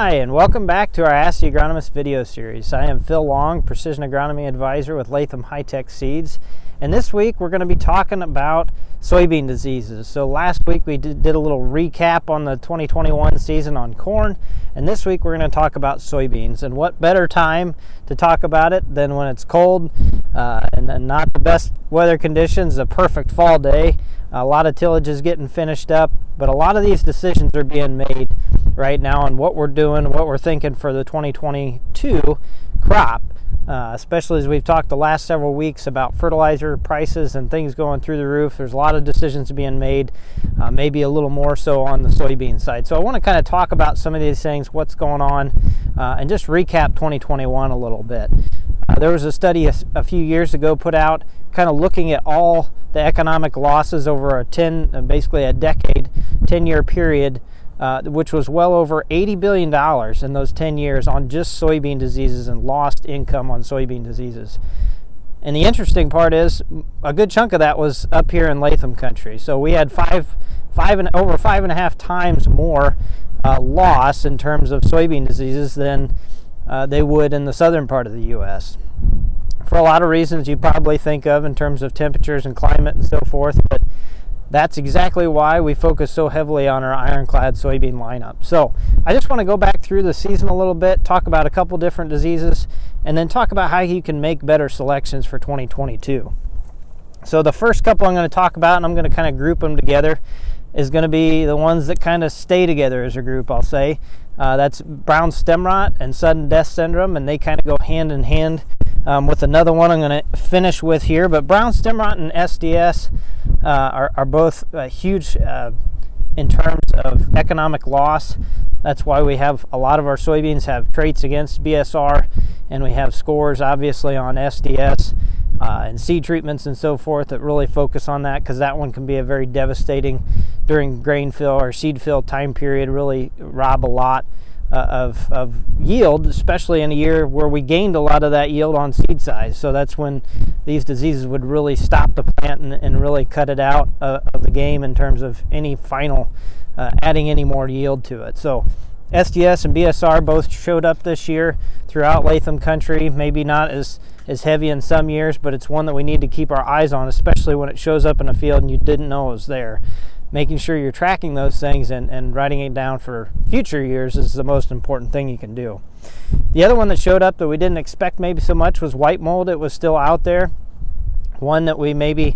Hi, and welcome back to our Ask the Agronomist video series. I am Phil Long, Precision Agronomy Advisor with Latham High-Tech Seeds. And this week we're going to be talking about soybean diseases. So last week we did a little recap on the 2021 season on corn. And this week we're going to talk about soybeans. And what better time to talk about it than when it's cold and not the best weather conditions, a perfect fall day. A lot of tillage is getting finished up, but a lot of these decisions are being made right now on what we're doing, what we're thinking for the 2022 crop, especially as we've talked the last several weeks about fertilizer prices and things going through the roof. There's a lot of decisions being made, maybe a little more so on the soybean side. So I want to kind of talk about some of these things, what's going on, and just recap 2021 a little bit. There was a study a few years ago put out kind of looking at all the economic losses over basically a decade, 10-year period, which was well over $80 billion in those 10 years on just soybean diseases and lost income on soybean diseases. And the interesting part is a good chunk of that was up here in Latham Country. So we had over 5.5 times more loss in terms of soybean diseases than they would in the southern part of the U.S. For a lot of reasons you probably think of in terms of temperatures and climate and so forth, but that's exactly why we focus so heavily on our ironclad soybean lineup. So I just want to go back through the season a little bit, talk about a couple different diseases, and then talk about how you can make better selections for 2022. So the first couple I'm going to talk about, and I'm going to kind of group them together, is going to be the ones that kind of stay together as a group, I'll say. That's brown stem rot and sudden death syndrome, and they kind of go hand in hand with another one I'm going to finish with here. But brown stem rot and SDS are both huge in terms of economic loss. That's why we have a lot of our soybeans have traits against BSR, and we have scores obviously on SDS and seed treatments and so forth that really focus on that, because that one can be a very devastating during grain fill or seed fill time period, really rob a lot of yield, especially in a year where we gained a lot of that yield on seed size. So that's when these diseases would really stop the plant and really cut it out of the game in terms of any final adding any more yield to it. So SDS and BSR both showed up this year throughout Latham Country, maybe not as heavy in some years, but it's one that we need to keep our eyes on, especially when it shows up in a field and you didn't know it was there. Making sure you're tracking those things and writing it down for future years is the most important thing you can do. The other one that showed up that we didn't expect maybe so much was white mold. It was still out there. One that we maybe,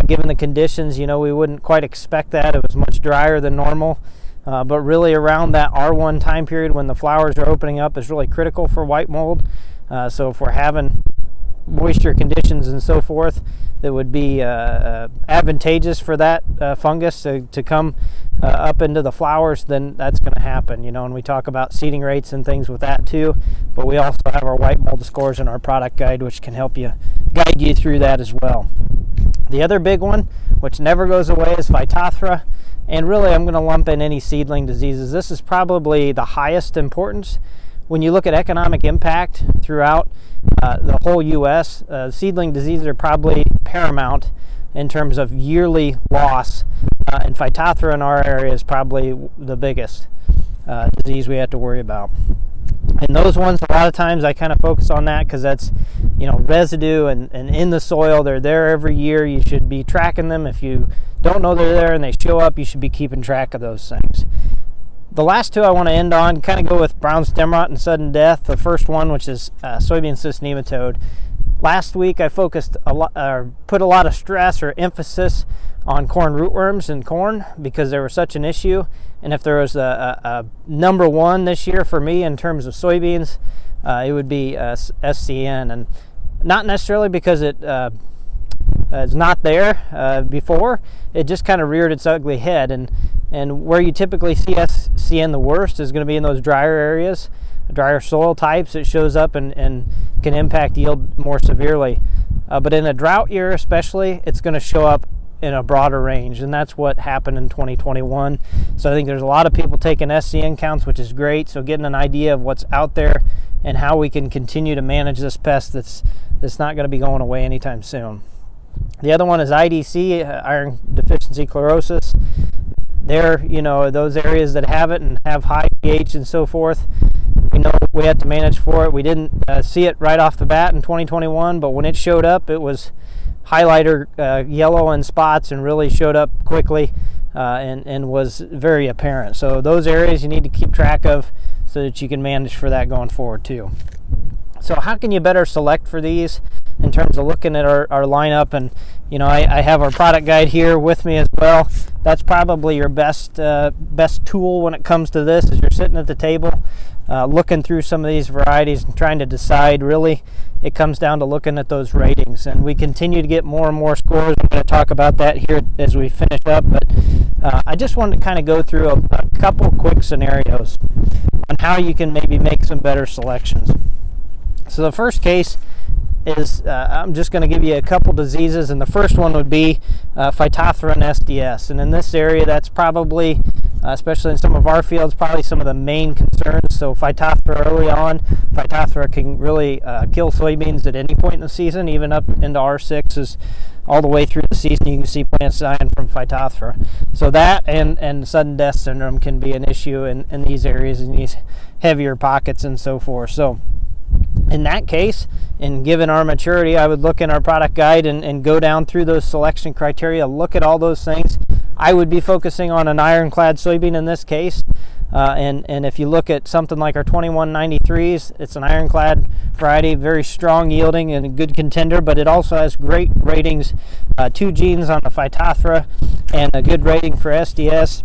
given the conditions, we wouldn't quite expect that. It was much drier than normal. But really around that R1 time period when the flowers are opening up is really critical for white mold. So if we're having moisture conditions and so forth that would be advantageous for that fungus to come up into the flowers, then that's going to happen, and we talk about seeding rates and things with that too, but we also have our white mold scores in our product guide, which can help you guide you through that as well. The other big one, which never goes away, is Phytophthora, and really I'm going to lump in any seedling diseases. This is probably the highest importance when you look at economic impact throughout the whole U.S. Seedling diseases are probably paramount in terms of yearly loss, and Phytophthora in our area is probably the biggest disease we have to worry about. And those ones, a lot of times I kind of focus on that because that's, residue and in the soil. They're there every year. You should be tracking them. If you don't know they're there and they show up, you should be keeping track of those things. The last two I want to end on kind of go with brown stem rot and sudden death. The first one, which is Soybean cyst nematode. Last week I put a lot of stress or emphasis on corn rootworms in corn because they were such an issue. And if there was a number one this year for me in terms of soybeans, it would be SCN, and not necessarily because it's not there before. It just kind of reared its ugly head, and where you typically see SCN the worst is going to be in those drier areas, drier soil types. It shows up and can impact yield more severely. But in a drought year especially, it's going to show up in a broader range, and that's what happened in 2021. So I think there's a lot of people taking SCN counts, which is great. So getting an idea of what's out there and how we can continue to manage this pest that's not going to be going away anytime soon. The other one is IDC, iron deficiency chlorosis. there, those areas that have it and have high pH and so forth, we know we had to manage for it. We didn't see it right off the bat in 2021, but when it showed up, it was highlighter yellow in spots and really showed up quickly and was very apparent. So those areas you need to keep track of so that you can manage for that going forward too. So how can you better select for these in terms of looking at our lineup? And I have our product guide here with me as well. That's probably your best tool when it comes to this, is you're sitting at the table looking through some of these varieties and trying to decide. Really, it comes down to looking at those ratings, and we continue to get more and more scores. I'm going to talk about that here as we finish up, but I just wanted to kind of go through a couple quick scenarios on how you can maybe make some better selections. So the first case is, I'm just going to give you a couple diseases, and the first one would be Phytophthora and Sds. And in this area, that's probably, especially in some of our fields, probably some of the main concerns. So Phytophthora early on, Phytophthora can really kill soybeans at any point in the season, even up into R6s, all the way through the season. You can see plants dying from Phytophthora. So that and sudden death syndrome can be an issue in these areas, in these heavier pockets and so forth. So in that case, and given our maturity, I would look in our product guide and go down through those selection criteria, look at all those things. I would be focusing on an ironclad soybean in this case. And if you look at something like our 2193s, it's an ironclad variety, very strong yielding and a good contender, but it also has great ratings, 2 genes on the Phytophthora and a good rating for SDS.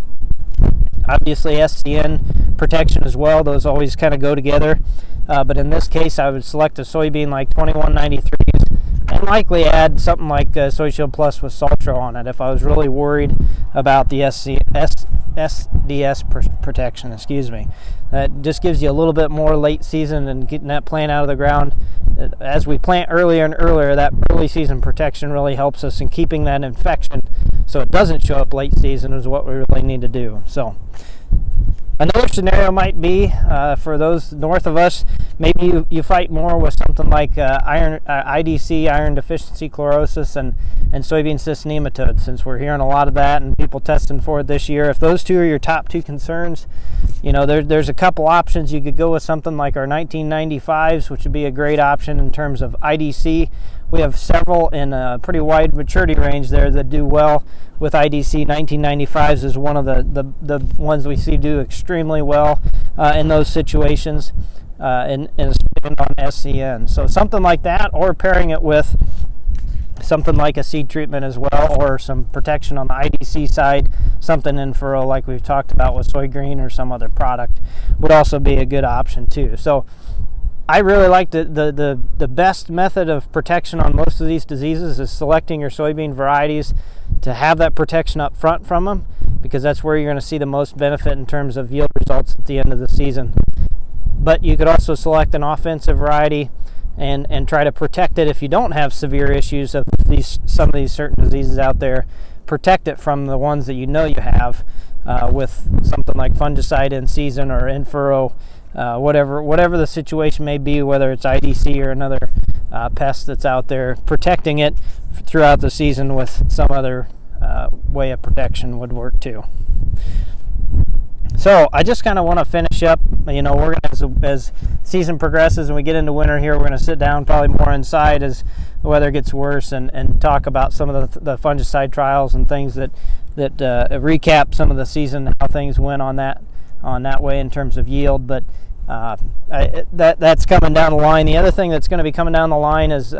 Obviously SCN protection as well, those always kind of go together. But in this case, I would select a soybean like 2193s and likely add something like Soy Shield Plus with Saltro on it if I was really worried about the SDS protection. That just gives you a little bit more late season and getting that plant out of the ground. As we plant earlier and earlier, that early season protection really helps us in keeping that infection so it doesn't show up late season is what we really need to do. So another scenario might be for those north of us, maybe you fight more with something like IDC, iron deficiency chlorosis, and soybean cyst nematode, since we're hearing a lot of that and people testing for it this year. If those two are your top 2 concerns, there's a couple options. You could go with something like our 1995s, which would be a great option in terms of IDC. We have several in a pretty wide maturity range there that do well with IDC. 1995s is one of the ones we see do extremely well in those situations, and on SCN. So something like that, or pairing it with something like a seed treatment as well, or some protection on the IDC side, something in furrow like we've talked about with Soy Green or some other product would also be a good option too. So I really like the best method of protection on most of these diseases is selecting your soybean varieties to have that protection up front from them, because that's where you're going to see the most benefit in terms of yield results at the end of the season. But you could also select an offensive variety and try to protect it if you don't have severe issues of some of these certain diseases out there. Protect it from the ones that you have with something like fungicide in season or in furrow, whatever the situation may be, whether it's IDC or another pest that's out there. Protecting it throughout the season with some other way of protection would work too. So I just kind of want to finish up. We're going to, as season progresses and we get into winter here, we're going to sit down probably more inside as the weather gets worse and talk about some of the fungicide trials and things that recap some of the season, how things went on that way in terms of yield. But that's coming down the line. The other thing that's going to be coming down the line is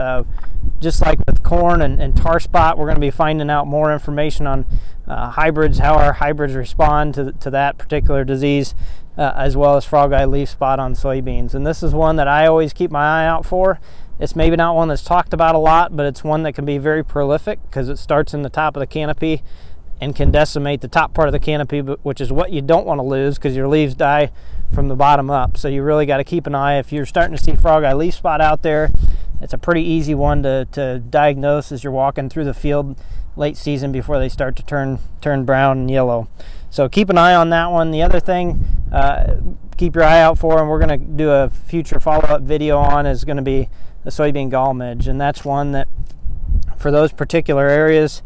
just like with corn and tar spot, we're going to be finding out more information on hybrids, how our hybrids respond to that particular disease, as well as frog eye leaf spot on soybeans. And this is one that I always keep my eye out for. It's maybe not one that's talked about a lot, but it's one that can be very prolific because it starts in the top of the canopy and can decimate the top part of the canopy, which is what you don't want to lose because your leaves die from the bottom up. So you really got to keep an eye. If you're starting to see frog eye leaf spot out there, it's a pretty easy one to diagnose as you're walking through the field late season before they start to turn brown and yellow. So keep an eye on that one. The other thing, keep your eye out for, and we're going to do a future follow-up video on, is going to be the soybean gall midge. And that's one that for those particular areas,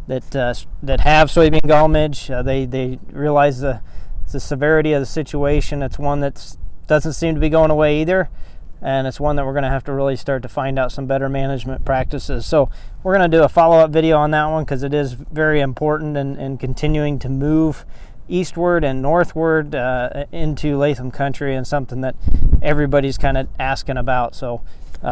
that have soybean gall midge. They realize the severity of the situation. It's one that doesn't seem to be going away either, and it's one that we're going to have to really start to find out some better management practices. So we're going to do a follow-up video on that one because it is very important and continuing to move eastward and northward into Latham Country, and something that everybody's kind of asking about. So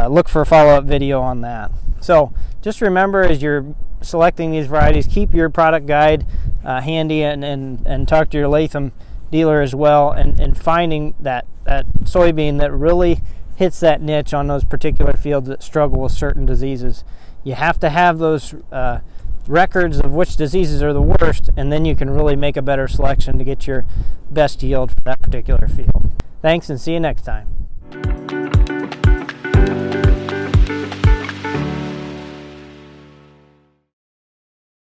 look for a follow-up video on that. So just remember, as you're selecting these varieties, keep your product guide handy, and talk to your Latham dealer as well, and finding that soybean that really hits that niche on those particular fields that struggle with certain diseases. You have to have those records of which diseases are the worst, and then you can really make a better selection to get your best yield for that particular field. Thanks, and see you next time.